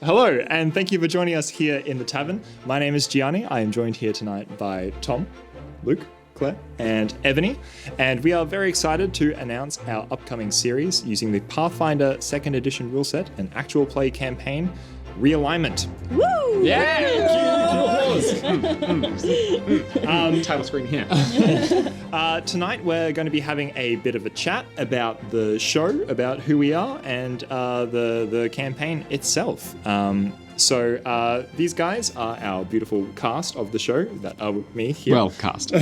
Hello, and thank you for joining us here in the tavern. My name is Gianni. I am joined here tonight by Tom, Luke, Claire, and Ebony, and we are very excited to announce our upcoming series using the Pathfinder Second Edition rule set and actual play campaign, Realignment. Woo! Yeah! Title screen here. Tonight we're going to be having a bit of a chat about the show, about who we are, and the campaign itself. So these guys are our beautiful cast of the show that are with me here. Well, cast.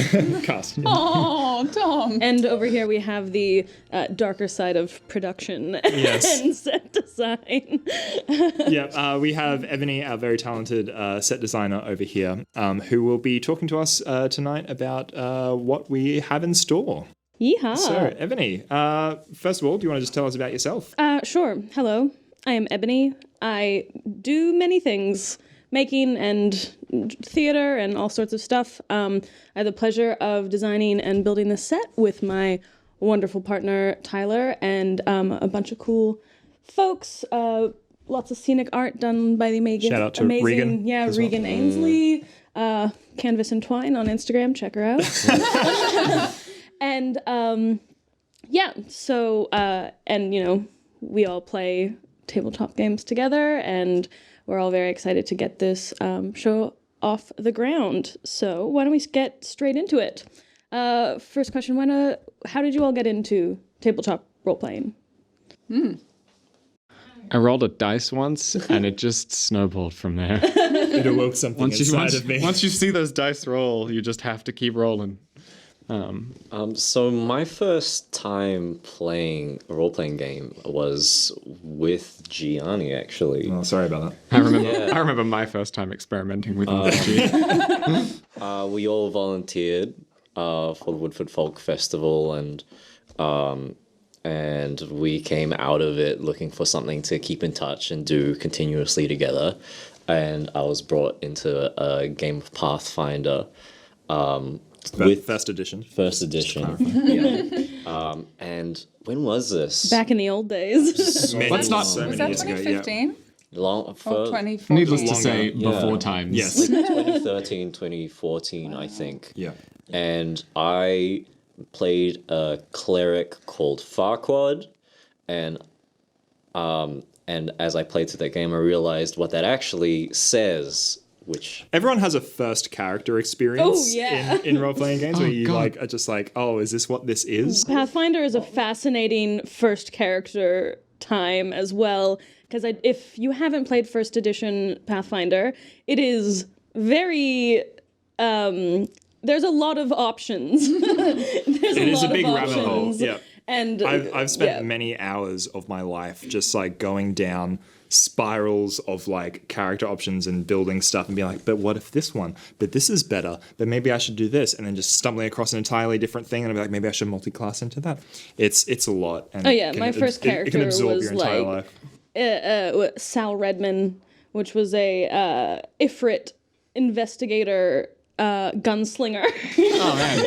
Cast. Oh, Tom. And over here we have the darker side of production Yes. and set design. We have Ebony, our very talented set designer over here, who will be talking to us tonight about what we have in store. Yeehaw. So, Ebony, first of all, do you want to just tell us about yourself? Sure. Hello. I am Ebony. I do many things, making and theater and all sorts of stuff. I have the pleasure of designing and building this set with my wonderful partner, Tyler, and a bunch of cool folks. Lots of scenic art done by the amazing, Shout out to Regan. Yeah, as Regan well. Ainsley. Canvas and Twine on Instagram. Check her out. And we all play tabletop games together, and we're all very excited to get this show off the ground. So why don't we get straight into it? First question, how did you all get into tabletop role-playing? I rolled a dice once, and it just snowballed from there. It awoke something inside of me. Once you see those dice roll, you just have to keep rolling. So my first time playing a role-playing game was with Gianni, actually. Oh, sorry about that. I remember my first time experimenting with RPG. We all volunteered for the Woodford Folk Festival, and we came out of it looking for something to keep in touch and do continuously together. And I was brought into a game of Pathfinder. With First edition. First edition, yeah. And when was this? Back in the old days. Let's not- So Was many that years ago, yeah. 2015? Long Or for 2014? Needless to Longer. say, Yeah. before times. Yes. 2013, 2014, I think. Yeah. And I played a cleric called Farquaad, and as I played through that game, I realized what that actually says. Which Everyone has a first character experience Oh, yeah. in role-playing games where you God. are just like, oh, is this what this is? Pathfinder is a fascinating first character time as well, because if you haven't played first edition Pathfinder, it is very there's a lot of options. It is a big rabbit hole. Yeah. And I've spent many hours of my life just like going down spirals of like character options and building stuff and being like, but what if this one? But this is better. But maybe I should do this, and then just stumbling across an entirely different thing, and I'll be like, maybe I should multi-class into that. It's a lot. And my first character it can absorb was your entire like life. Sal Redman, which was a Ifrit investigator gunslinger. Oh, man.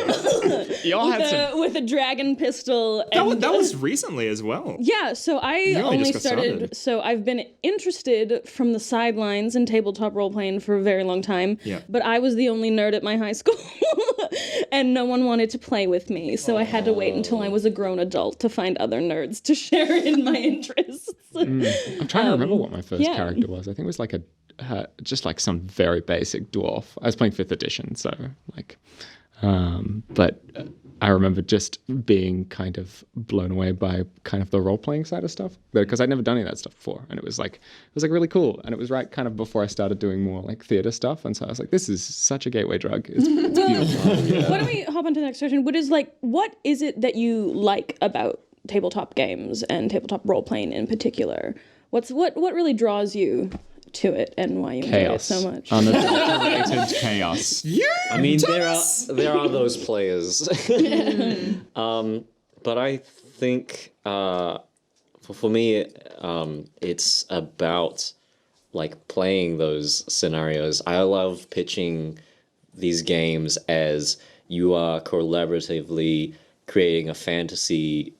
Y'all had some... with a dragon pistol. That was recently as well. Yeah, so I only only just got started. So I've been interested from the sidelines in tabletop role-playing for a very long time. Yeah. But I was the only nerd at my high school, and no one wanted to play with me. So I had to wait until I was a grown adult to find other nerds to share in my interests. I'm trying to remember what my first yeah. character was. I think it was like just like some very basic dwarf. I was playing 5th edition, so like... but I remember just being kind of blown away by kind of the role-playing side of stuff, because I'd never done any of that stuff before, and it was like really cool, and it was right kind of before I started doing more like theater stuff, and so I was like, this is such a gateway drug. It's beautiful. Why don't we hop onto the next question? What is it that you like about tabletop games and tabletop role-playing in particular? What really draws you to it, and why you enjoy it Chaos. so much? Unadulterated chaos. I mean, there are those players. But I think for me, it's about like playing those scenarios. I love pitching these games as you are collaboratively creating a fantasy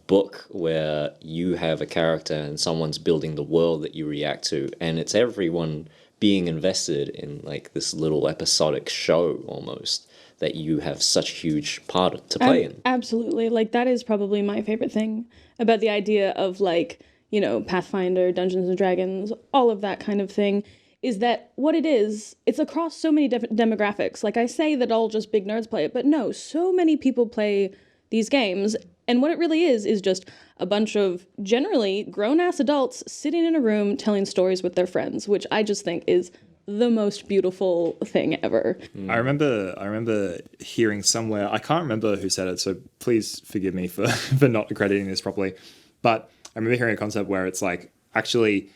book where you have a character and someone's building the world that you react to, and it's everyone being invested in like this little episodic show almost that you have such a huge part to play in. Absolutely. Like, that is probably my favorite thing about the idea of, like, you know, Pathfinder, Dungeons and Dragons, all of that kind of thing, is that what it is, it's across so many demographics. Like, I say that all just big nerds play it, but no, so many people play these games, and what it really is just a bunch of generally grown-ass adults sitting in a room telling stories with their friends, which I just think is the most beautiful thing ever. I remember hearing somewhere, I can't remember who said it, so please forgive me for, for not accrediting this properly, but I remember hearing a concept where it's like, actually,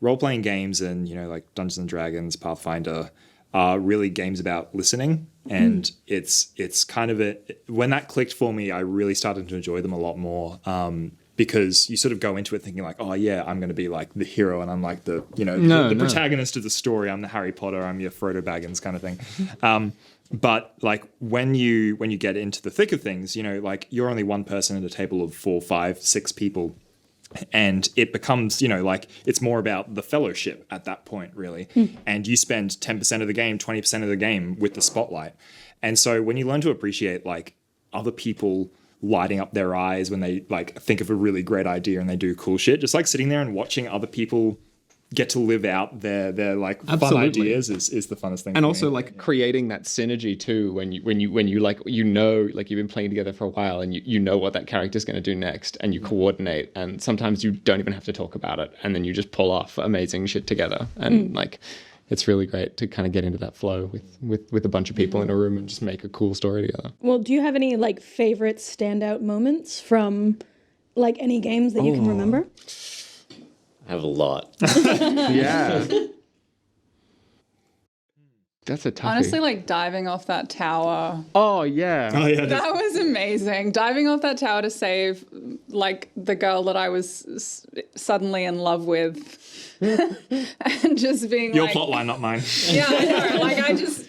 role-playing games and, you know, like Dungeons and Dragons, Pathfinder, are really games about listening. And it's kind of when that clicked for me, I really started to enjoy them a lot more. Because you sort of go into it thinking like, oh yeah, I'm going to be like the hero and I'm like the, you know, the protagonist of the story. I'm the Harry Potter. I'm your Frodo Baggins kind of thing. But like when you get into the thick of things, you know, like you're only one person at a table of 4, 5, 6 people. And it becomes, you know, like it's more about the fellowship at that point, really. And you spend 10% of the game, 20% of the game with the spotlight. And so when you learn to appreciate like other people lighting up their eyes when they like think of a really great idea and they do cool shit, just like sitting there and watching other people get to live out their like fun ideas is the funnest thing. And also like creating that synergy too when you like, you know, like you've been playing together for a while and you know what that character's going to do next and you coordinate, and sometimes you don't even have to talk about it and then you just pull off amazing shit together. And like it's really great to kind of get into that flow with a bunch of people in a room and just make a cool story together. Well, do you have any like favorite standout moments from like any games that you can remember? I have a lot. Yeah. That's a toughie. Honestly, like diving off that tower. Oh yeah. Oh yeah. That was amazing. Diving off that tower to save like the girl that I was suddenly in love with. And just being Your like, plotline, not mine. yeah, I know. Like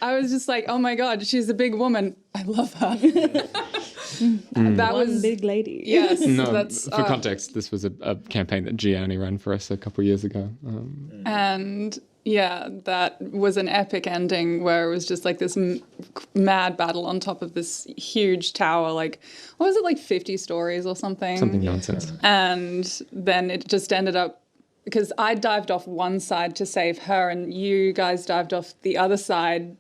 I was just like, oh my god, she's a big woman. I love her. That One was big lady. yes. No, That's for context, this was a campaign that Gianni ran for us a couple of years ago. and yeah, that was an epic ending where it was just like this mad battle on top of this huge tower. Like, what was it, like 50 stories or something? Something nonsense. And then it just ended up, because I dived off one side to save her and you guys dived off the other side,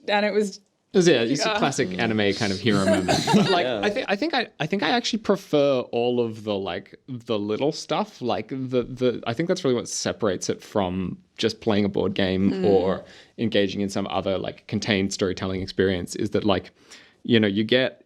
and it was It's a classic anime kind of hero moment. Like I think I actually prefer all of the like the little stuff. Like the I think that's really what separates it from just playing a board game or engaging in some other like contained storytelling experience, is that like, you know, you get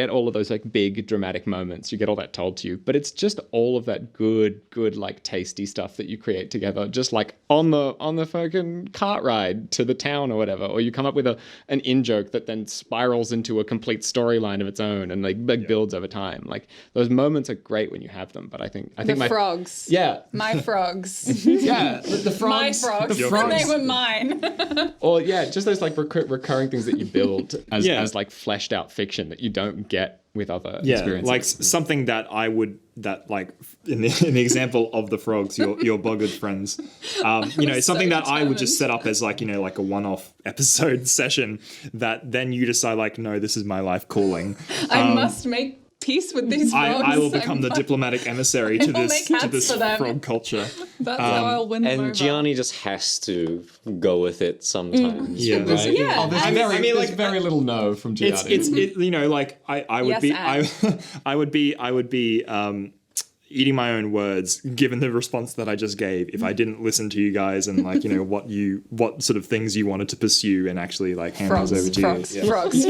all of those like big dramatic moments, you get all that told to you, but it's just all of that good like tasty stuff that you create together, just like on the fucking cart ride to the town or whatever, or you come up with an in-joke that then spirals into a complete storyline of its own and like builds over time. Like those moments are great when you have them, but I think my frogs. Yeah. My frogs. Yeah, the frogs. My frogs. The And they frogs. were mine. Or yeah, just those like recurring things that you build as like fleshed out fiction that you don't get with other experiences. Like something that like in the example of the frogs, your boggart friends, you know, something that I would just set up as like, you know, like a one-off episode session that then you decide like, no, this is my life calling. I must make peace with these frogs. I will become the diplomatic emissary to will this make hats for them. frog culture. That's how I'll win them over. And Gianni just has to go with it sometimes. Yeah, right? Yeah. Oh, there's very little no from Gianni. It's you know, like I would Yes, I would be eating my own words given the response that I just gave if I didn't listen to you guys and like, you know, what sort of things you wanted to pursue and actually like hand those over to you. Frogs.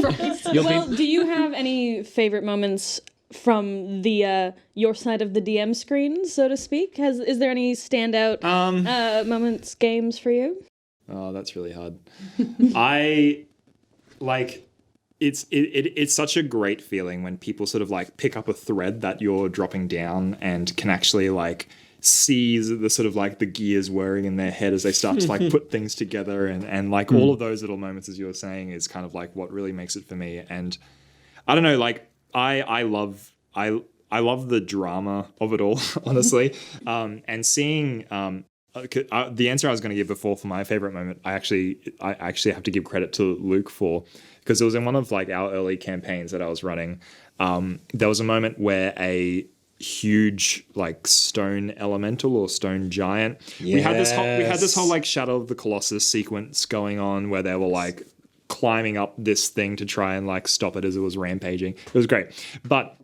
Well, do you have any favorite moments from the your side of the DM screen, so to speak? Is there any standout moments, games for you? Oh, that's really hard. I like it's such a great feeling when people sort of like pick up a thread that you're dropping down and can actually like see the sort of like the gears whirring in their head as they start to like put things together and like all of those little moments, as you were saying, is kind of like what really makes it for me. And I don't know, like I I love the drama of it all, honestly. And seeing the answer I was going to give before for my favorite moment, I actually have to give credit to Luke for, because it was in one of like our early campaigns that I was running. There was a moment where a huge like stone elemental or stone giant. We had this whole like Shadow of the Colossus sequence going on where they were like climbing up this thing to try and like stop it as it was rampaging. It was great. But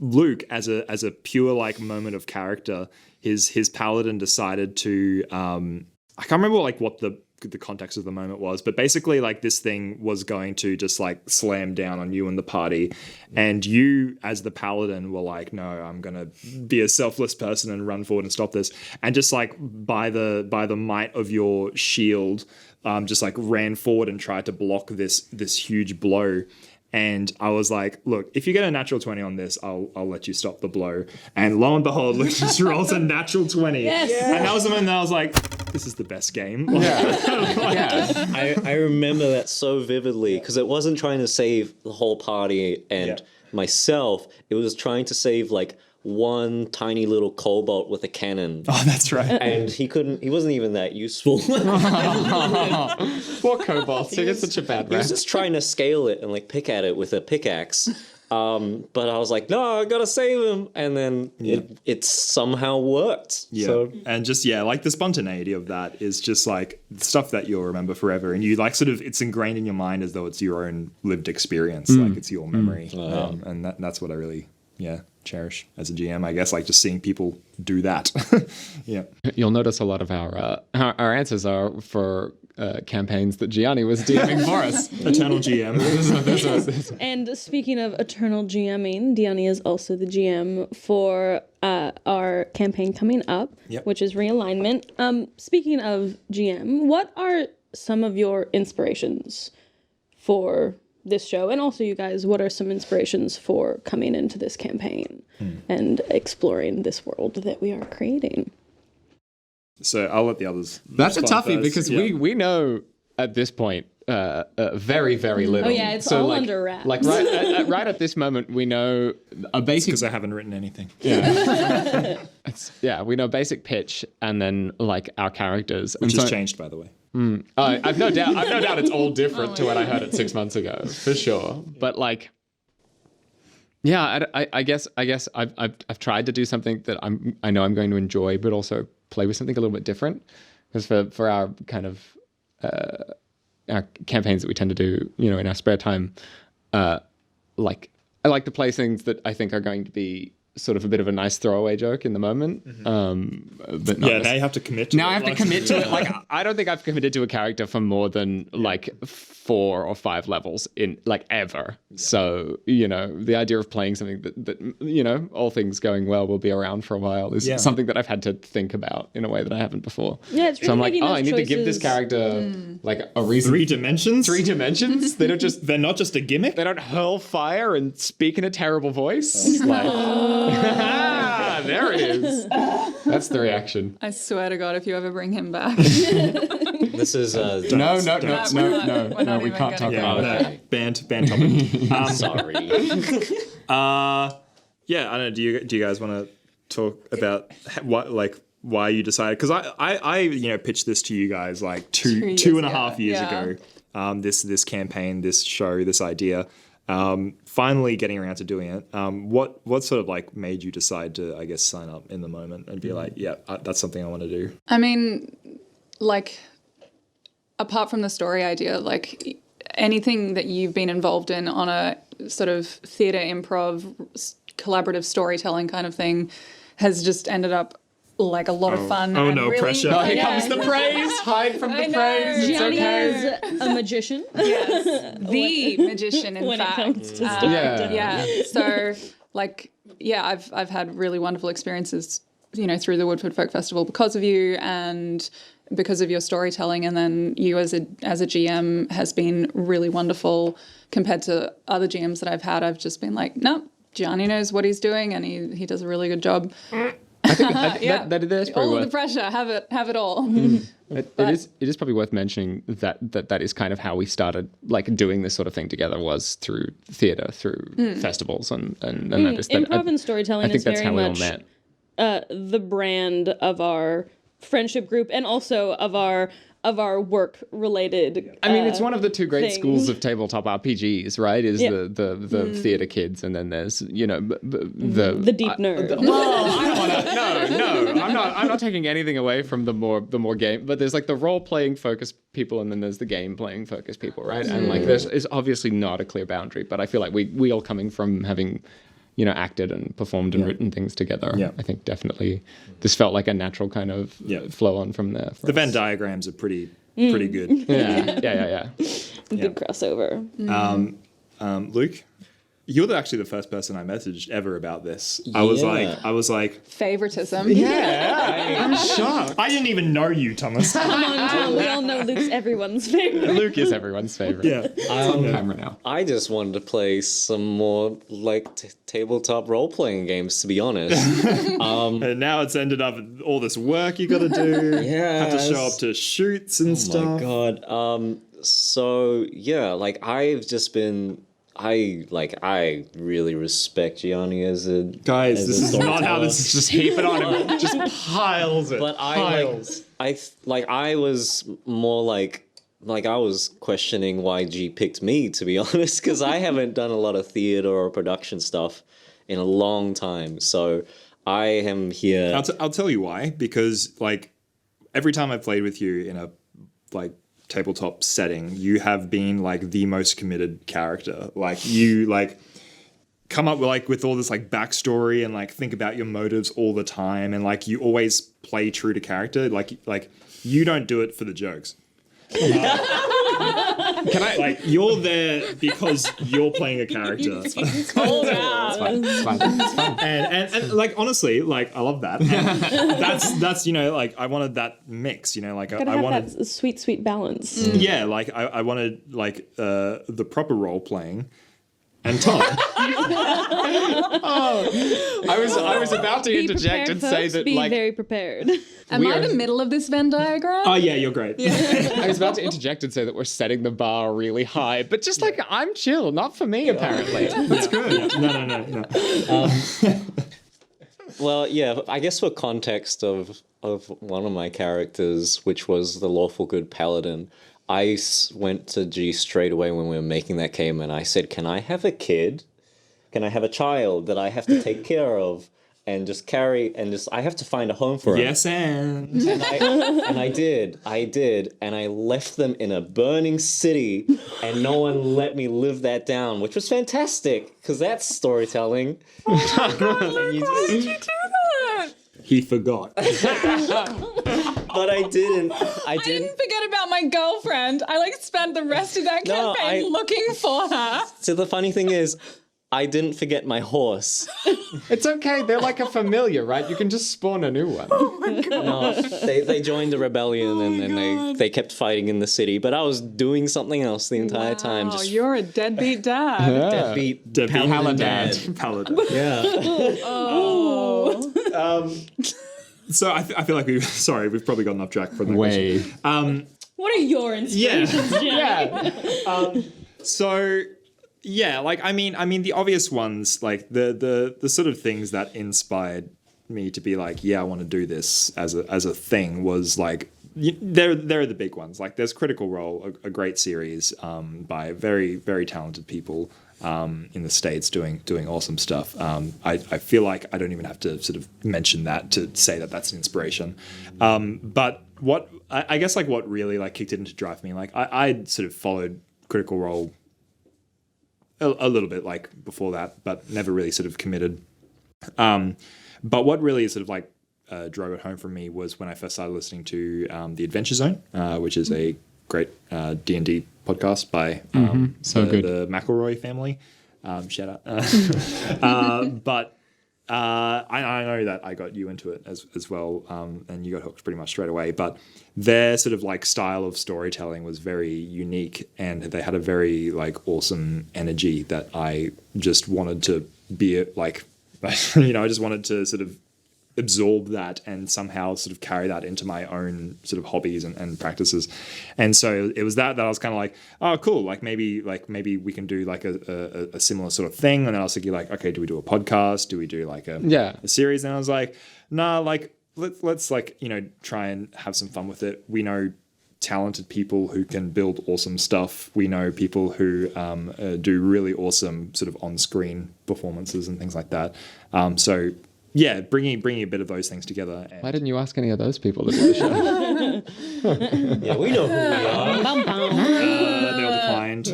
Luke, as a pure like moment of character, his paladin decided to I can't remember like what the context of the moment was, but basically like this thing was going to just like slam down on you and the party, and you as the paladin were like, no, I'm gonna be a selfless person and run forward and stop this, and just like by the might of your shield just like ran forward and tried to block this huge blow. And I was like, look, if you get a natural 20 on this, I'll let you stop the blow. And lo and behold, Luke just rolls a natural 20. Yes. And that was the moment that I was like, this is the best game. I remember that so vividly, because it wasn't trying to save the whole party and myself. It was trying to save like one tiny little kobold with a cannon. Oh, that's right. And he wasn't even that useful. Poor kobolds, they get such a bad He was rap. just trying to scale it and like pick at it with a pickaxe. But I was like, no, I gotta save him. And then it somehow worked. Yeah. So, and just, like the spontaneity of that is just like stuff that you'll remember forever. And you like sort of, it's ingrained in your mind as though it's your own lived experience. Like it's your memory. And that's what I really, cherish as a GM, I guess, like just seeing people do that. You'll notice a lot of our answers are for campaigns that Gianni was DMing for us. Eternal GM. And speaking of eternal GMing, Diani is also the GM for our campaign coming up, which is Realignment. Speaking of GM, what are some of your inspirations for this show? And also, you guys, what are some inspirations for coming into this campaign and exploring this world that we are creating? So I'll let the others. That's a respond toughie first. because we know at this point very, very little. Oh yeah, it's all under wraps. Like right at this moment, we know a basic. Because I haven't written anything. We know basic pitch and then like our characters, Which has changed, by the way. I've no doubt it's all different to what I heard it 6 months ago, for sure. But like, I guess I've tried to do something that I know I'm going to enjoy, but also play with something a little bit different. Because for our kind of our campaigns that we tend to do, in our spare time, like I like to play things that I think are going to be sort of a bit of a nice throwaway joke in the moment. But not now you have to commit to it. Now I have to commit to it. Like I don't think I've committed to a character for more than like 4 or 5 levels in like ever. Yeah. So, the idea of playing something that all things going well will be around for a while is something that I've had to think about in a way that I haven't before. Yeah, it's really so I'm like, making those I need to give this choices. character like a reason. 3 dimensions? 3 dimensions? They're not just a gimmick? They don't hurl fire and speak in a terrible voice. Like there it is. That's the reaction. I swear to God, if you ever bring him back. this is No, we can't talk about it. Banned topic. Sorry. I don't know. Do you guys want to talk about why you decided? Because I pitched this to you guys like two and a half years ago. This campaign, this show, this idea. Finally getting around to doing it. What sort of like made you decide to, I guess, sign up in the moment and be like, that's something I want to do? I mean, like, apart from the story idea, like anything that you've been involved in on a sort of theatre, improv, collaborative storytelling kind of thing has just ended up like a lot of fun. Oh, and no, really, pressure. Oh, here comes the praise. Hide from the praise. It's Gianni okay. is a magician. Yes, the magician, in when fact. it comes to storytelling. Yeah. So, I've had really wonderful experiences, through the Woodford Folk Festival because of you and because of your storytelling, and then you as a GM has been really wonderful compared to other GMs that I've had. I've just been like, no, Gianni knows what he's doing and he does a really good job. Yeah. that is probably All of worth the pressure. Have it all. It is probably worth mentioning that is kind of how we started like doing this sort of thing together, was through theatre, through festivals, and that is that. Improv and storytelling I think is that's very how we all much met. the brand of our friendship group and also of our work related. I mean, it's one of the two great things. schools of tabletop RPGs, right? Is Yeah. the theatre kids, and then there's the deep nerd. I'm not taking anything away from the more game, but there's like the role playing focused people, and then there's the game playing focused people, right? And like there's is obviously not a clear boundary, but I feel like we all coming from having, acted and performed and written things together. Yeah. I think definitely this felt like a natural kind of flow on from there. The Venn diagrams are pretty good. Yeah. Good crossover. Luke, you're actually the first person I messaged ever about this. I was like, Favoritism. I'm shocked. I didn't even know you, Thomas. Come on, Tom. We all know Luke's everyone's favorite. Luke is everyone's favorite. Yeah. It's on camera now. I just wanted to play some more like tabletop role playing games, to be honest. And now it's ended up with all this work you got to do. Yes. Have to show up to shoots and Oh stuff. my god. So yeah, like I've just been. I really respect Gianni as a Guys, as this a is not how storyteller. this is. Just heap it on him. Just piles it. But piles. I was more like I was questioning why G picked me, to be honest, because I haven't done a lot of theater or production stuff in a long time. So I am here. I'll tell you why. Because like every time I've played with you in a like tabletop setting, you have been like the most committed character. Like you like come up with all this like backstory and like think about your motives all the time, and like you always play true to character. Like you don't do it for the jokes. Can I like you're there because you're playing a character. It's fine. And like honestly, like I love that. And that's like I wanted that mix, like Gotta I have wanted that sweet balance. yeah, like I wanted like the proper role playing. And Tom. I was about to interject and say that be like very prepared. Am I the middle of this Venn diagram? Oh yeah, you're great. I was about to interject and say that we're setting the bar really high, but just like I'm chill, not for me apparently. That's good. No. Well, yeah, I guess for context of one of my characters, which was the lawful good paladin, I went to G straight away when we were making that game, and I said, "Can I have a kid? Can I have a child that I have to take care of and just carry and just I have to find a home for him?" Yes, and I did, and I left them in a burning city, and no one let me live that down, which was fantastic because that's storytelling. Oh my God, Luke, why did you do that? he forgot. But I didn't. I didn't forget about my girlfriend. I like spent the rest of that No, campaign looking for her. So the funny thing is, I didn't forget my horse. It's okay, they're like a familiar, right? You can just spawn a new one. No, they joined the rebellion and then they kept fighting in the city. But I was doing something else the entire time. Oh, Just you're a deadbeat dad. deadbeat Paladin. dad. Paladin. Yeah. So I feel like we've probably gotten off track from that Way. question. What are your inspirations, Jenny? So yeah, like I mean the obvious ones, like the sort of things that inspired me to be like, yeah, I want to do this as a thing was like there are the big ones. Like there's Critical Role, a great series by very, very talented people in the States doing awesome stuff. I feel like I don't even have to sort of mention that to say that that's an inspiration. But what I guess like what really like kicked it into drive me, like I sort of followed Critical Role a little bit like before that, but never really sort of committed. But what really sort of like drove it home for me was when I first started listening to The Adventure Zone, which is a great D&D podcast by the McElroy family. Shout out. But I know that I got you into it as well, and you got hooked pretty much straight away. But their sort of like style of storytelling was very unique, and they had a very like awesome energy that I just wanted to be like, I just wanted to sort of absorb that and somehow sort of carry that into my own sort of hobbies and practices. And so it was that I was kind of like, oh, cool. Like maybe we can do like a similar sort of thing. And then I was thinking like, okay, do we do a podcast? Do we do like a series? And I was like, nah, like let's like, try and have some fun with it. We know talented people who can build awesome stuff. We know people who do really awesome sort of on-screen performances and things like that. So yeah, bringing a bit of those things together. Why didn't you ask any of those people to do the show? Yeah, we know who we are. They all declined.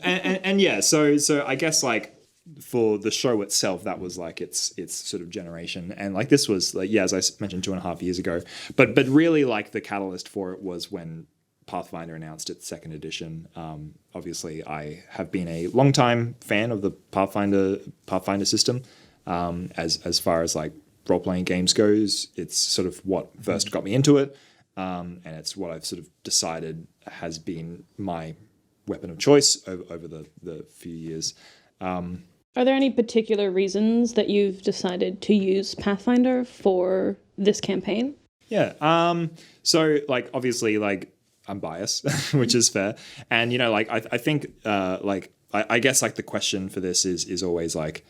And yeah, so I guess like for the show itself, that was like its sort of generation, and like this was like, as I mentioned, 2.5 years ago. But really like the catalyst for it was when Pathfinder announced its second edition. Obviously, I have been a longtime fan of the Pathfinder system. As far as like role-playing games goes, it's sort of what first got me into it, and it's what I've sort of decided has been my weapon of choice over the few years. Are there any particular reasons that you've decided to use Pathfinder for this campaign? Yeah. So like obviously like I'm biased, which is fair, and like I think like I guess like the question for this is always like,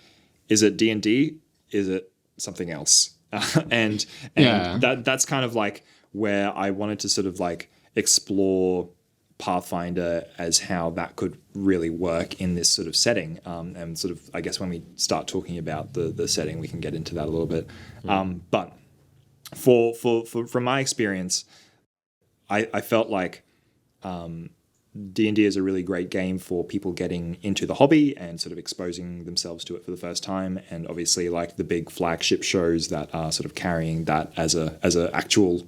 is it D&D? Is it something else? And that's kind of like where I wanted to sort of like explore Pathfinder as how that could really work in this sort of setting. And sort of, I guess when we start talking about the setting, we can get into that a little bit. But for from my experience, I felt like D&D is a really great game for people getting into the hobby and sort of exposing themselves to it for the first time. And obviously like the big flagship shows that are sort of carrying that as a actual,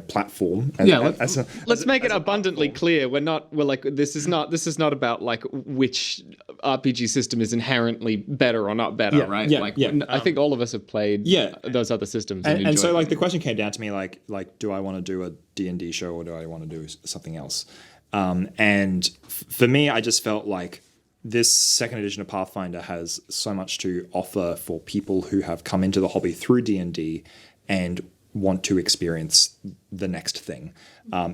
platform. Let's make it abundantly clear. This is not about like which RPG system is inherently better or not better, right? I think all of us have played those other systems. And so like the question came down to me like do I want to do a D&D show or do I want to do something else? And for me, I just felt like this second edition of Pathfinder has so much to offer for people who have come into the hobby through D&D and want to experience the next thing.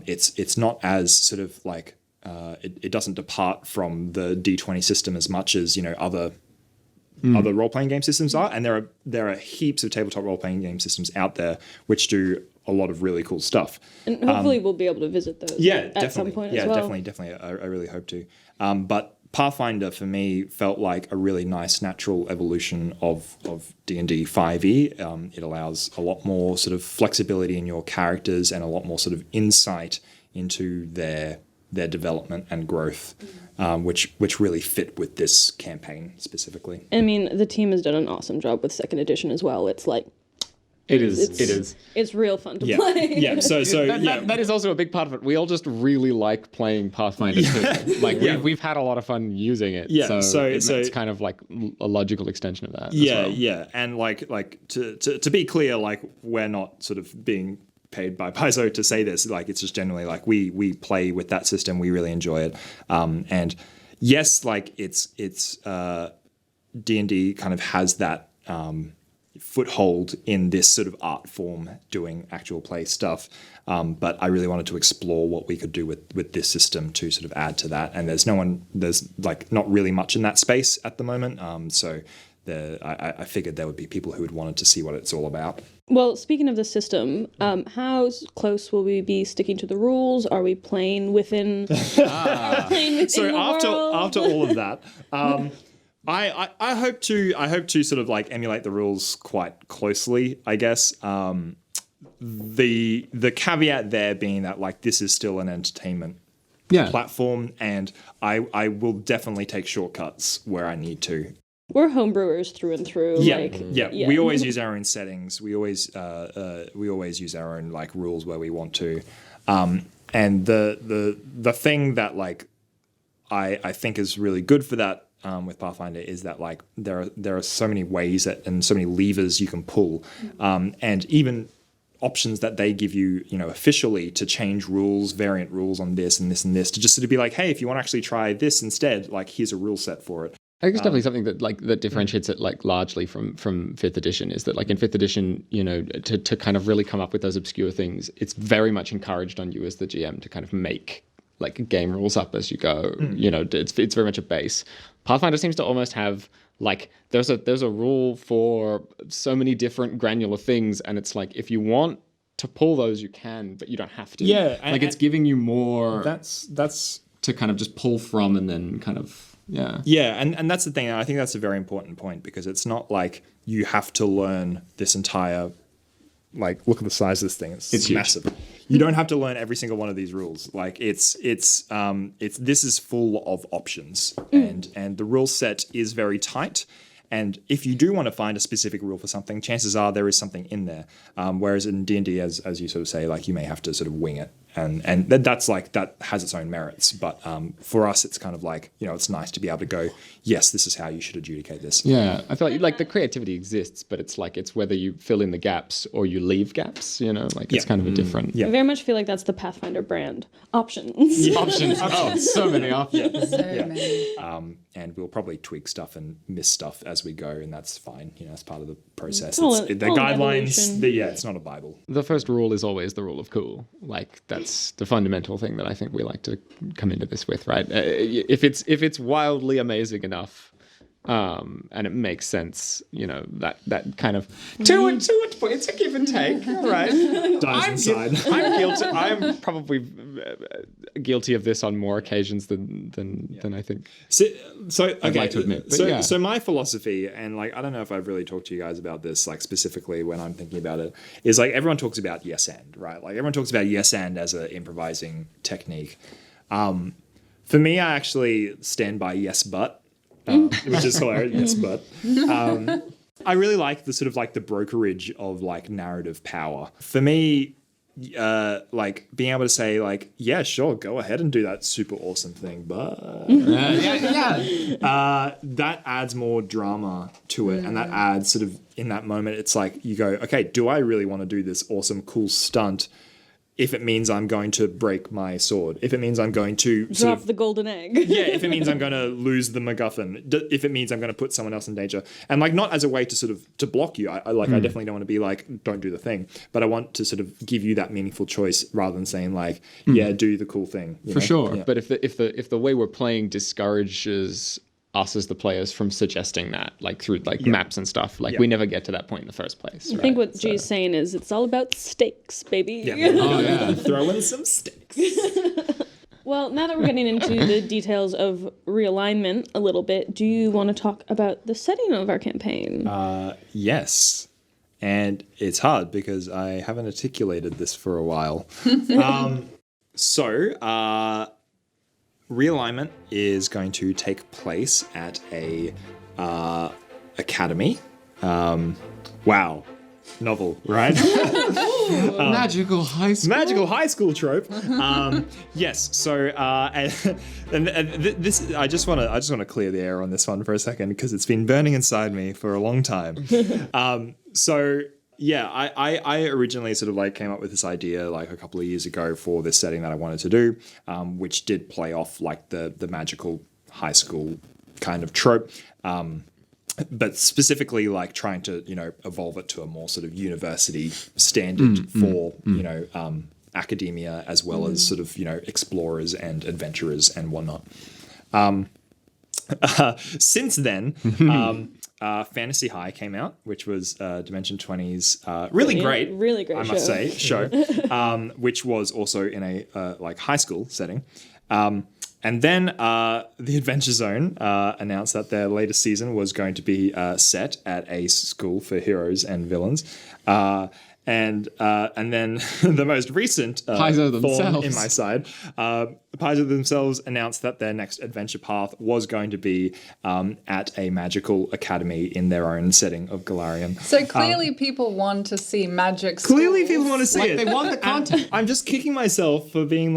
It's not as sort of like it doesn't depart from the D20 system as much as other role-playing game systems are, and there are heaps of tabletop role-playing game systems out there which do a lot of really cool stuff. And hopefully we'll be able to visit those at some point as well. Definitely. I really hope to. But Pathfinder for me felt like a really nice natural evolution of D&D 5e. It allows a lot more sort of flexibility in your characters and a lot more sort of insight into their development and growth, which really fit with this campaign specifically. I mean, the team has done an awesome job with second edition as well. It's like It is. It's real fun to play. Yeah. So that is also a big part of it. We all just really like playing Pathfinder too. Like we've had a lot of fun using it. Yeah. So it's kind of like a logical extension of that. Yeah. As well. Yeah. And like to be clear, like we're not sort of being paid by Paizo to say this. Like it's just generally like we play with that system. We really enjoy it. And yes, like it's D&D kind of has that foothold in this sort of art form doing actual play stuff, but I really wanted to explore what we could do with this system to sort of add to that, and there's like not really much in that space at the moment, so I figured there would be people who would wanted to see what it's all about. Well, speaking of the system, how close will we be sticking to the rules? Are we playing within, So the after all of that, I hope to sort of like emulate the rules quite closely, I guess. The caveat there being that like this is still an entertainment platform, and I will definitely take shortcuts where I need to. We're homebrewers through and through. Yeah. We always use our own settings. We always use our own like rules where we want to. And the thing that like I think is really good for that with Pathfinder is that like there are so many ways and so many levers you can pull, and even options that they give you, officially to change rules, variant rules on this and this and this, to just sort of be like, hey, if you want to actually try this instead, like here's a rule set for it. I think it's definitely something that that differentiates it largely from 5th edition is that in 5th edition, to kind of really come up with those obscure things, it's very much encouraged on you as the GM to kind of make game rules up as you go. It's very much a base. Pathfinder seems to almost have there's a rule for so many different granular things, and it's if you want to pull those, you can, but you don't have to. Yeah, it's giving you more. That's to kind of just pull from and then kind of. Yeah. Yeah, and that's the thing. I think that's a very important point because it's not you have to learn this entire look at the size of this thing. It's massive. You don't have to learn every single one of these rules. This is full of options and the rule set is very tight. And if you do want to find a specific rule for something, chances are there is something in there. Whereas in D&D, as you sort of say, you may have to sort of wing it. And that's that has its own merits. But for us, it's kind of it's nice to be able to go, yes, this is how you should adjudicate this. Yeah, I feel like the creativity exists, but it's it's whether you fill in the gaps or you leave gaps, it's kind of a different. I very much feel like that's the Pathfinder brand. Options. Yeah. Options. Oh, so many options. So many. And we'll probably tweak stuff and miss stuff as we go, and that's fine. That's part of the process. The guidelines. It's not a Bible. The first rule is always the rule of cool. That's the fundamental thing that I think we like to come into this with, right? If it's wildly amazing enough, and it makes sense, that kind of to a point. It's a give and take, right? I'm guilty. I'm probably guilty of this on more occasions than I think. I'd like to admit. But so my philosophy, and I don't know if I've really talked to you guys about this, specifically when I'm thinking about it, is everyone talks about yes and, right? Everyone talks about yes and as an improvising technique. For me, I actually stand by yes but. Which is hilarious, yes, but I really like the sort of the brokerage of narrative power. For me, being able to say yeah, sure, go ahead and do that super awesome thing, but that adds more drama to it, and that adds sort of in that moment. It's you go, okay, do I really want to do this awesome, cool stunt? If it means I'm going to break my sword, if it means I'm going to drop the golden egg, if it means I'm going to lose the MacGuffin, if it means I'm going to put someone else in danger, and not as a way to sort of to block you. I definitely don't want to be don't do the thing, but I want to sort of give you that meaningful choice rather than saying do the cool thing. For sure. Yeah. But if the way we're playing discourages us as the players from suggesting that through maps and stuff we never get to that point in the first place. I think what G's saying is it's all about stakes, baby. Throw in some stakes. Well, now that we're getting into the details of realignment a little bit, do you want to talk about the setting of our campaign? Yes, and it's hard because I haven't articulated this for a while. Realignment is going to take place at a academy. Wow. Novel, right? Magical high school. Magical high school trope. Yes. So, and this, I just want to clear the air on this one for a second because it's been burning inside me for a long time. Yeah, I originally sort of came up with this idea a couple of years ago for this setting that I wanted to do, which did play off the magical high school kind of trope, but specifically trying to evolve it to a more sort of university standard for academia as well as sort of explorers and adventurers and whatnot. Since then. Fantasy High came out, which was Dimension 20's really great, I must say, show, which was also in a high school setting. And then the Adventure Zone announced that their latest season was going to be set at a school for heroes and villains. And then the most recent thorn in my side, Paizo themselves announced that their next adventure path was going to be at a magical academy in their own setting of Golarion. So clearly people want to see magic schools. Clearly people want to see it. They want the content. I'm just kicking myself for being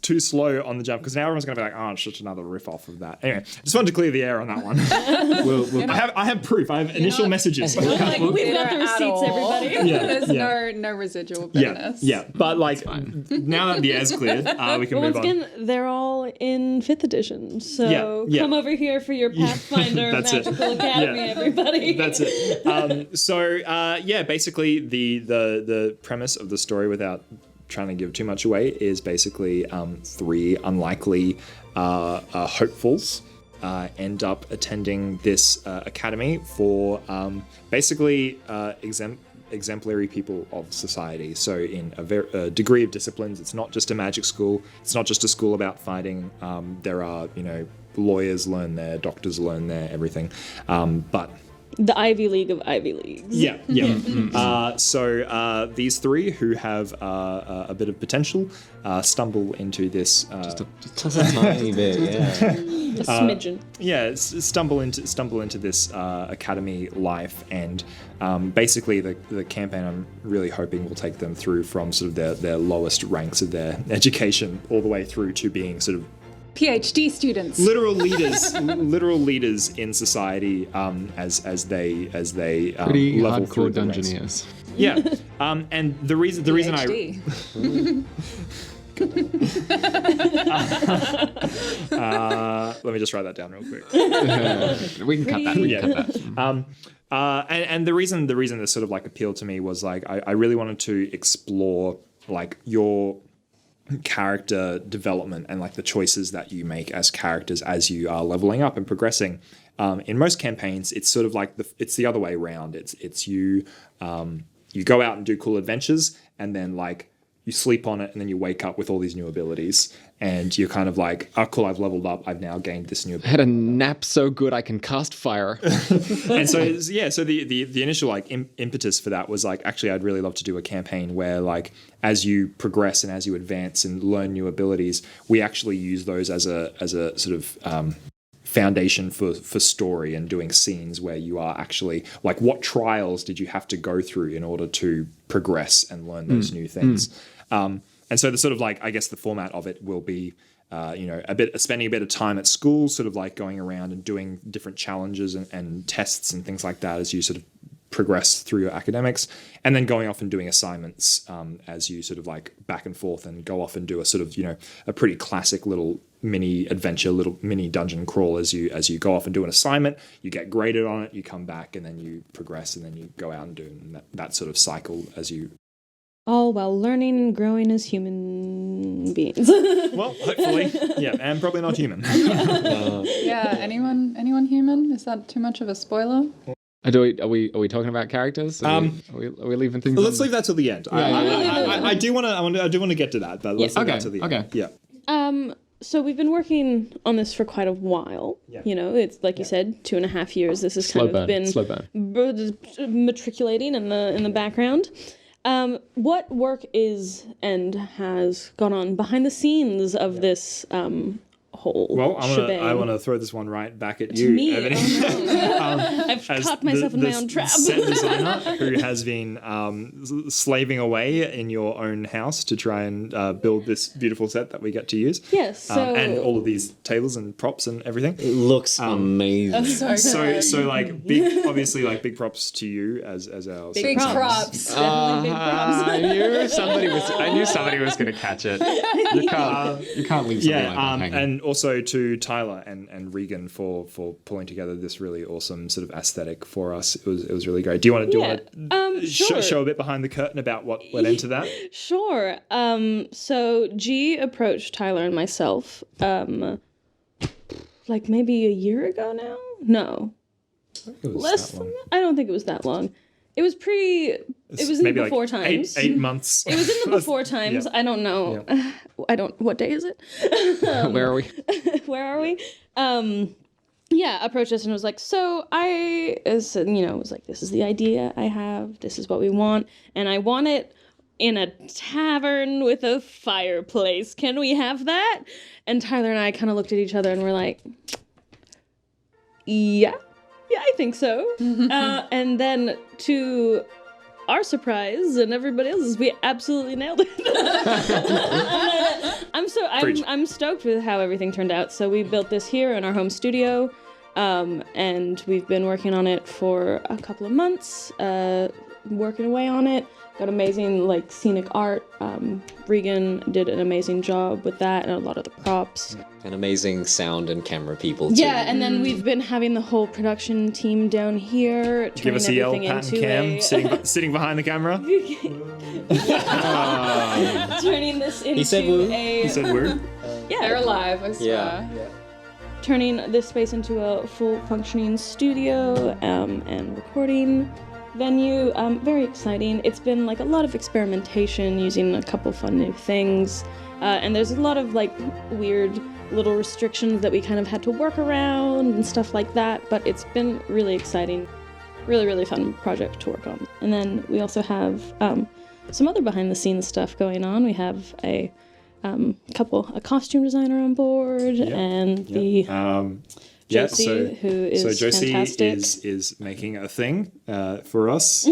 too slow on the jump because now everyone's going to be oh, it's just another riff off of that. Anyway, just wanted to clear the air on that one. I have proof. I have initial messages. We've got the receipts, everybody. There's no residual bitterness. Yeah. But now that the air's cleared, we can move once again, they're all in 5th edition. So come over here for your Pathfinder Magical Academy, everybody. That's it. Basically the premise of the story, without trying to give too much away, is basically 3 unlikely hopefuls end up attending this academy for basically exemplary people of society. So in a degree of disciplines, it's not just a magic school. It's not just a school about fighting. There are, lawyers learn there, doctors learn there, everything. But the Ivy League of Ivy Leagues. Yeah. So these 3 who have a bit of potential stumble into this. Just a tiny bit, yeah. A smidgen. Stumble into this academy life, and basically the campaign, I'm really hoping, will take them through from sort of their lowest ranks of their education all the way through to being sort of PhD students, literal leaders in society, as they pretty level through the ranks. Dungeoneers. Yeah, and the reason PhD. Let me just write that down real quick. We can cut that. We can cut that. And the reason this sort of like appealed to me was like I really wanted to explore like your character development and like the choices that you make as characters as you are leveling up and progressing. In most campaigns, it's sort of like it's the other way around. It's you go out and do cool adventures, and then like you sleep on it, and then you wake up with all these new abilities, and you're kind of like, oh cool, I've leveled up, I've now gained this new ability. I had a nap so good I can cast fire. And so the initial like impetus for that was like, actually I'd really love to do a campaign where like as you progress and as you advance and learn new abilities, we actually use those as a sort of foundation for story, and doing scenes where you are actually like, what trials did you have to go through in order to progress and learn those new things. And so the sort of like, I guess the format of it will be, spending a bit of time at school, sort of like going around and doing different challenges and tests and things like that as you sort of progress through your academics, and then going off and doing assignments as you sort of like back and forth and go off and do a sort of, a pretty classic little mini adventure, little mini dungeon crawl as you go off and do an assignment, you get graded on it, you come back, and then you progress, and then you go out and do that sort of cycle as you... All while learning and growing as human beings. Well, hopefully. Yeah, and probably not human. Yeah, anyone human? Is that too much of a spoiler? Are we talking about characters? Are we leaving things? Let's leave that till the end. I do want to get to that, but let's leave that till the end. Okay. Yeah. So we've been working on this for quite a while. Yeah. It's like you said, 2.5 years. This has kind of been matriculating in the background. What work is and has gone on behind the scenes of this whole shebang? I want to throw this one right back at you, me? Ebony. I've caught myself in my own trap. Set designer who has been slaving away in your own house to try and build this beautiful set that we get to use. Yes, and all of these tables and props and everything. It looks amazing. So like big props to you as our big props. Definitely big props. I knew somebody was going to catch it. You can't leave something like that hanging. And also to Tyler and Regan for pulling together this really awesome sort of aesthetic for us. It was really great. Do you want to sure. show a bit behind the curtain about what went into that? Sure. So G approached Tyler and myself like maybe a year ago now. No, less than that. I don't think it was that long. It was It was in the before like times. 8 months. It was in the before times. Yeah. I don't know. Yeah. What day is it? Where are we? Where are we? Approached us and was like, so was like, this is the idea I have. This is what we want. And I want it in a tavern with a fireplace. Can we have that? And Tyler and I kind of looked at each other and were like, yeah, I think so. And then to our surprise and everybody else's, we absolutely nailed it. I'm stoked with how everything turned out. So we built this here in our home studio, and we've been working on it for a couple of months. working away on it. Got amazing like scenic art. Regan did an amazing job with that and a lot of the props. And amazing sound and camera people too. Yeah, and then we've been having the whole production team down here Give turning us a yell, everything Pat and into Cam, sitting behind the camera. turning this into He said woo. He said word. They're alive, I swear. Yeah. turning this space into a full functioning studio and recording venue. Very exciting. It's been like a lot of experimentation using a couple fun new things. And there's a lot of like weird little restrictions that we kind of had to work around and stuff like that. But it's been really exciting. Really, really fun project to work on. And then we also have some other behind the scenes stuff going on. We have a costume designer on board and the Josie, who is Josie fantastic. is making a thing for us.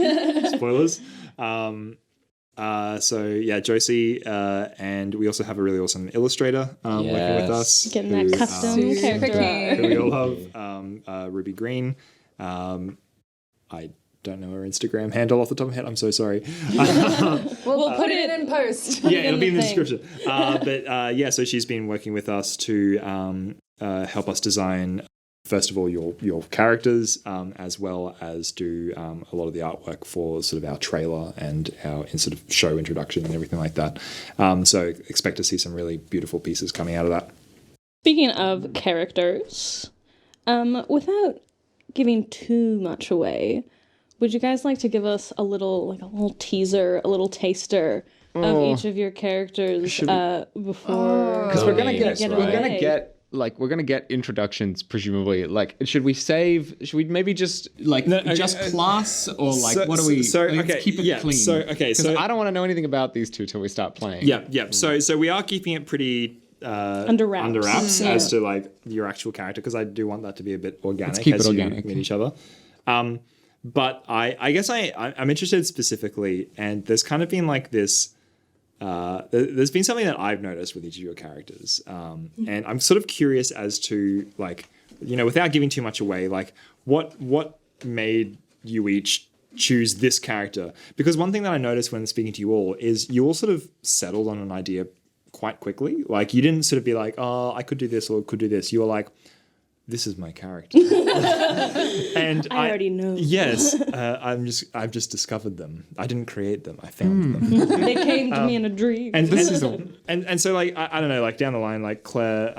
Spoilers. Josie, and we also have a really awesome illustrator working with us. Getting that custom character art. Who we all love, Ruby Green. I don't know her Instagram handle off the top of my head. I'm so sorry. We'll put it in post. Yeah, it'll be in the description. So she's been working with us to help us design, first of all, your characters, as well as do a lot of the artwork for sort of our trailer and our sort of show introduction and everything like that. So expect to see some really beautiful pieces coming out of that. Speaking of characters, without giving too much away, would you guys like to give us a little teaser, a little taster of each of your characters before? Because we're gonna away? get introductions presumably. Like, should we maybe just class or like what do we? Let's keep it clean. So I don't want to know anything about these two till we start playing. Yeah. So we are keeping it pretty under wraps as to like your actual character, because I do want that to be a bit organic. Let's keep as it you organic. meet each other. But I guess I'm interested specifically, and there's kind of been like this. There's been something that I've noticed with each of your characters, and I'm sort of curious as to like, without giving too much away, like what made you each choose this character? Because one thing that I noticed when speaking to you all is you all sort of settled on an idea quite quickly. Like, you didn't sort of be like, oh, I could do this or could do this. You were like, this is my character. And I already know. Yes, I've just discovered them. I didn't create them. I found them. They came to me in a dream. And so like I don't know, like down the line, like Claire,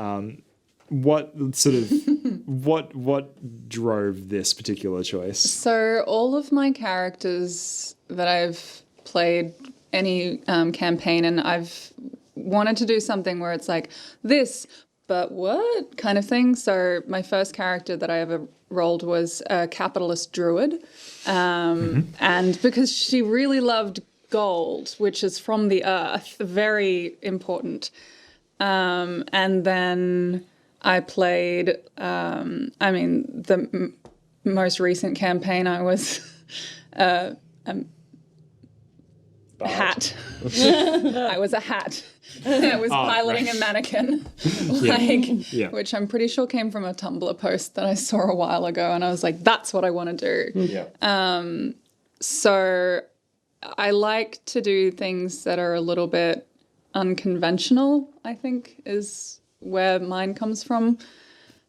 what drove this particular choice? So all of my characters that I've played any campaign, and I've wanted to do something where it's like this, but what kind of thing. So my first character that I ever rolled was a capitalist druid, and because she really loved gold, which is from the earth, very important. And then I played, the most recent campaign I was a hat. I was a hat. I was piloting a mannequin, which I'm pretty sure came from a Tumblr post that I saw a while ago, and I was like, that's what I want to do. Yeah. So I like to do things that are a little bit unconventional, I think, is where mine comes from.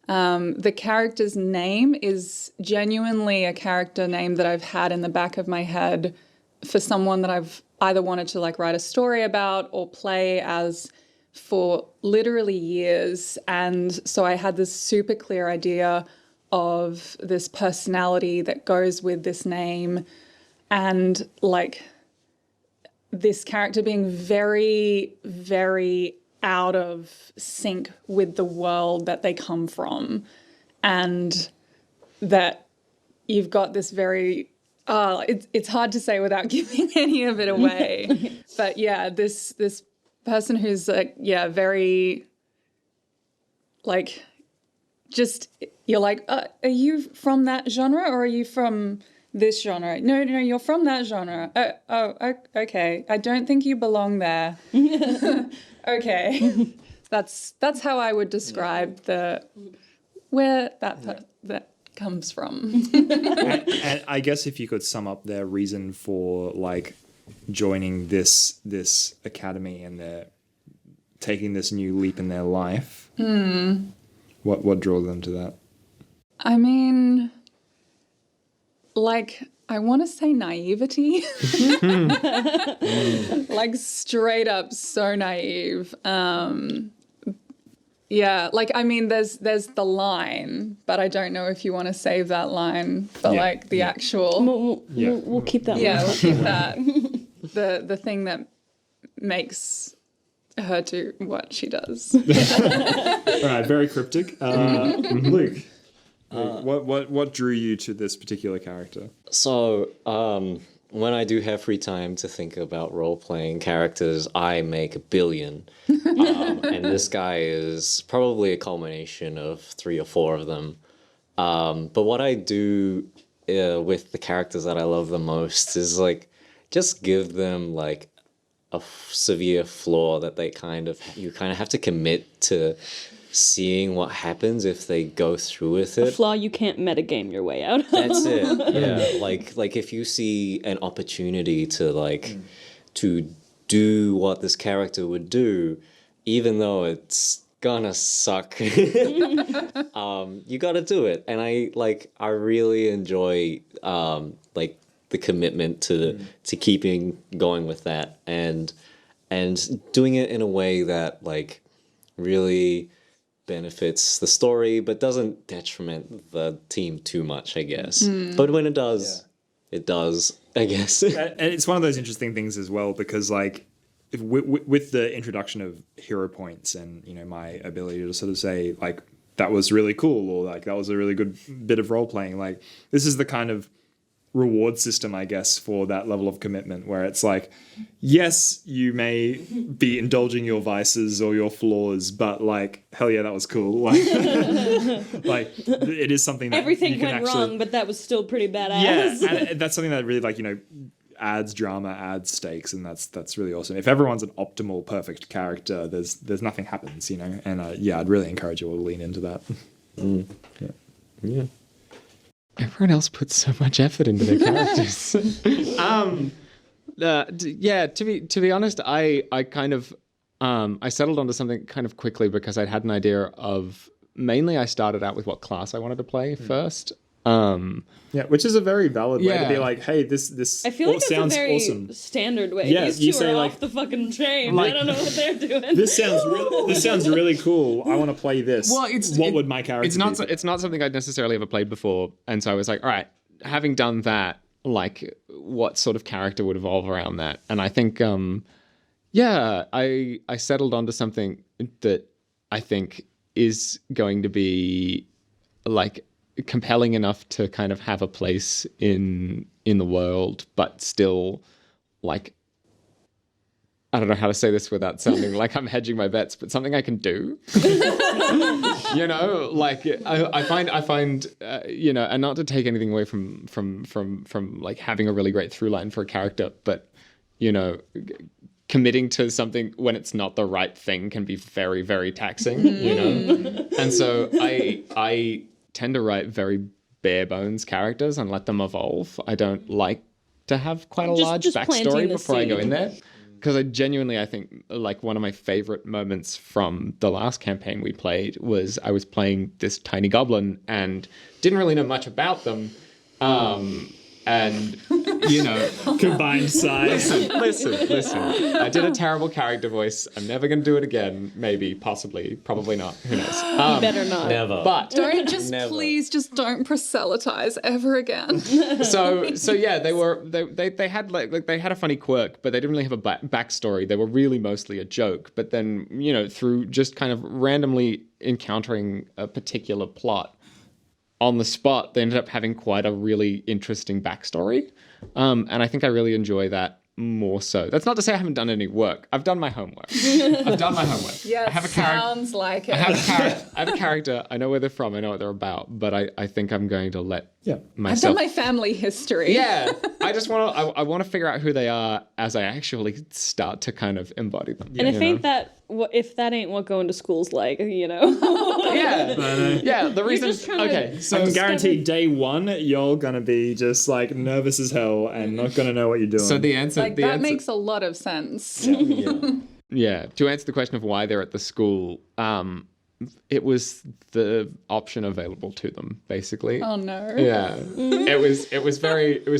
The character's name is genuinely a character name that I've had in the back of my head for someone that I've either wanted to like write a story about or play as for literally years. And so I had this super clear idea of this personality that goes with this name, and like this character being very, very out of sync with the world that they come from, and that you've got this very it's hard to say without giving any of it away. But yeah, this person who's like, very like, just, you're like, are you from that genre or are you from this genre? No, you're from that genre. Okay. I don't think you belong there. Okay. That's how I would describe where that comes from. And I guess if you could sum up their reason for like joining this academy and they're taking this new leap in their life, what draws them to that? I mean, like, I want to say naivety. Like, straight up so naive. Yeah, like, I mean, there's the line, but I don't know if you want to save that line for like the actual. We'll keep that. Yeah, one. we'll keep that. The thing that makes her do what she does. All right, very cryptic. Luke, what drew you to this particular character? So, when I do have free time to think about role-playing characters, I make a billion. And this guy is probably a culmination of 3 or 4 of them. But what I do with the characters that I love the most is, like, just give them, like, a severe flaw that you kind of have to commit to seeing what happens if they go through with it. A flaw you can't metagame your way out of. That's it. Yeah. Like if you see an opportunity to do what this character would do, even though it's gonna suck, you gotta do it. And I really enjoy like the commitment to keeping going with that and doing it in a way that like really benefits the story but doesn't detriment the team too much, I guess. But when it does, it does, I guess. And it's one of those interesting things as well because like with the introduction of hero points and my ability to sort of say like that was really cool or like that was a really good bit of role playing, like this is the kind of reward system, I guess, for that level of commitment where it's like, yes, you may be indulging your vices or your flaws, but like, hell yeah, that was cool. Like, it is something that Everything you can went actually, wrong, but that was still pretty badass. yeah, and that's something that really like, adds drama, adds stakes, and that's really awesome. If everyone's an optimal, perfect character, there's nothing happens, and I'd really encourage you all to lean into that. Yeah. Everyone else puts so much effort into their characters. To be honest, I kind of I settled onto something kind of quickly because I'd had an idea of mainly I started out with what class I wanted to play first. Which is a very valid way to be Yeah. like, hey, this I feel like it's a sounds very awesome. standard way. Yeah, These you two say, are like- off the fucking chain. like, I don't know what they're doing. This sounds really cool. I want to play this. Well, what would my character be? It's not something I'd necessarily ever played before, and so I was like, all right, having done that, like, what sort of character would evolve around that? And I think, I settled onto something that I think is going to be like compelling enough to kind of have a place in the world, but still like, I don't know how to say this without sounding like I'm hedging my bets, but something I can do. Like I find and not to take anything away from like having a really great through line for a character, but committing to something when it's not the right thing can be very, very taxing, And so I tend to write very bare bones characters and let them evolve. I don't like to have quite a large Just planting backstory the before I go seed. in there. Because I think like one of my favorite moments from the last campaign we played was I was playing this tiny goblin and didn't really know much about them. And Combined size. listen. I did a terrible character voice. I'm never going to do it again. Maybe, possibly, probably not. Who knows? Better not. Never. But Please just don't proselytize ever again. so yeah, they had like they had a funny quirk, but they didn't really have a backstory. They were really mostly a joke. But then through just kind of randomly encountering a particular plot on the spot, they ended up having quite a really interesting backstory. And I think I really enjoy that more so. That's not to say I haven't done any work. I've done my homework. Yeah, I have a character. sounds like it. I have a character. I know where they're from. I know what they're about. But I think I'm going to let Yeah. I've myself. done my family history. Yeah, I just want to. I want to figure out who they are as I actually start to kind of embody them. And if that ain't what going to school's like, you know. Yeah. The reason. just trying to- Okay, So I'm guaranteed day one, you're gonna be just like nervous as hell and not gonna know what you're doing. so the answer. Like, the that answer, makes a lot of sense. Yeah. To answer the question of why they're at the school, it was the option available to them, basically. Oh no. Yeah. It was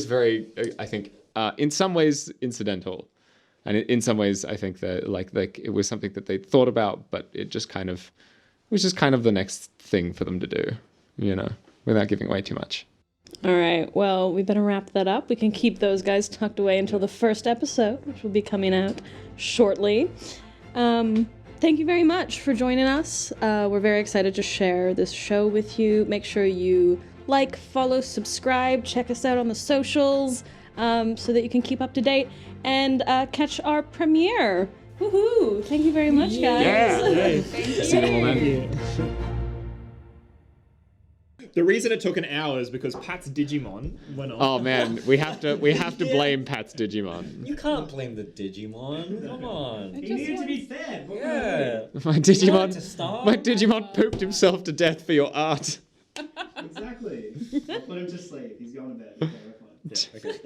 very I think in some ways incidental. And in some ways I think that like it was something that they thought about, but it was just kind of the next thing for them to do, you know, without giving away too much. All right. Well, we better wrap that up. We can keep those guys tucked away until the first episode, which will be coming out shortly. Thank you very much for joining us. We're very excited to share this show with you. Make sure you like, follow, subscribe, check us out on the socials so that you can keep up to date and catch our premiere. Woohoo! Thank you very much, guys. Thank you. The reason it took an hour is because Pat's Digimon went off. Oh man, we have to blame Pat's Digimon. You can't blame the Digimon. Come on. He needed to be fed. Yeah. My You Digimon want to start? My Digimon pooped himself to death for your art. Exactly. I'll put him to sleep. He's going to bed. Okay, we're fine. Okay.